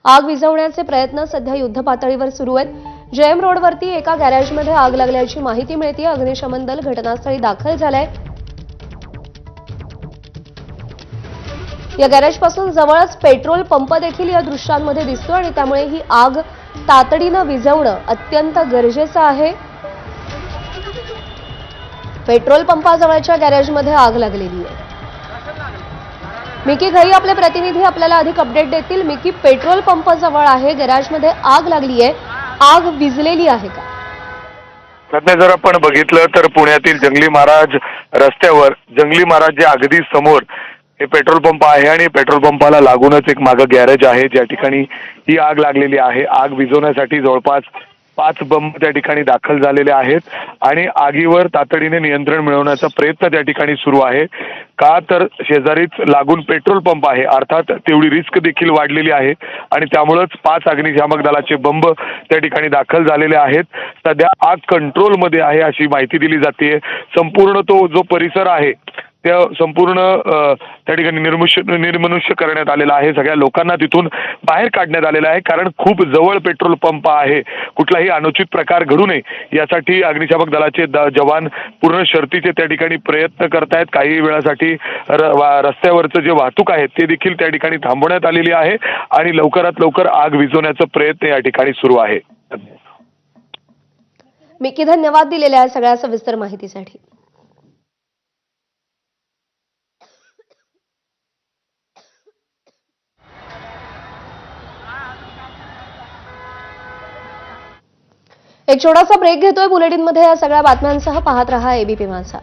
आग विझवण्याचे प्रयत्न सध्या युद्धपातळीवर सुरू आहेत। जेएम रोडवरती एका गॅरेजमध्ये आग लागल्याची माहिती मिळते। अग्निशमन दल घटनास्थळी दाखल झालंय। या गॅरेजपासून जवळच पेट्रोल पंप देखील या दृश्यांमध्ये दिसतो आणि त्यामुळे ही आग तातडीने विझवणं अत्यंत गरजेचं आहे। पेट्रोल पंपाजवळच्या गॅरेजमध्ये आग लागलेली आहे। मिकी घई आपले प्रतिनिधी आपल्याला अधिक अपडेट देतील। मिकी, पेट्रोल पंप जवळ आहे, गॅरेजमध्ये आग लागली आहे, आग विझलेली आहे का? सध्या जर आपण बघितलं तर पुण्यातील जंगली महाराज रस्त्यावर जंगली महाराजच्या अगदी समोर हे पेट्रोल पंप आहे आणि पेट्रोल पंपाला लागूनच एक मागे गॅरेज आहे ज्या ठिकाणी ही आग लागलेली आहे। आग विझवण्यासाठी जवळपास 5 बंब त्या ठिकाणी दाखल झालेले आहेत आणि आगीवर तातडीने नियंत्रण मिळवण्याचा प्रयत्न त्या ठिकाणी सुरू आहे। का तर शेजारीच लागून पेट्रोल पंप आहे, अर्थात तेवढी रिस्क देखील वाढलेली आहे आणि त्यामुळेच 5 अग्निशामक दलाचे बंब त्या ठिकाणी दाखल झालेले आहेत। सध्या आग कंट्रोलमध्ये आहे अशी माहिती दिली जाते। संपूर्ण तो जो परिसर आहे त्या संपूर्ण त्या ठिकाणी निर्मनुष्य करण्यात आलेला आहे। सगळ्या लोकांना तिथून बाहेर काढण्यात आलेलं आहे कारण खूप जवळ पेट्रोल पंप आहे। कुठलाही अनुचित प्रकार घडू नये यासाठी अग्निशामक दलाचे जवान पूर्ण शर्तीचे त्या ठिकाणी प्रयत्न करतायत। काही वेळासाठी रस्त्यावरचं जे वाहतूक आहे ते देखील त्या ठिकाणी थांबवण्यात आलेली आहे आणि लवकरात लवकर आग विझवण्याचा प्रयत्न या ठिकाणी सुरू आहे। मिकी, धन्यवाद दिलेल्या सगळ्या सविस्तर माहितीसाठी। एक छोटासा ब्रेक घेतोय बुलेटिनमध्ये। या सगळ्या बातम्यांसह पाहत रहा एबीपी माझा।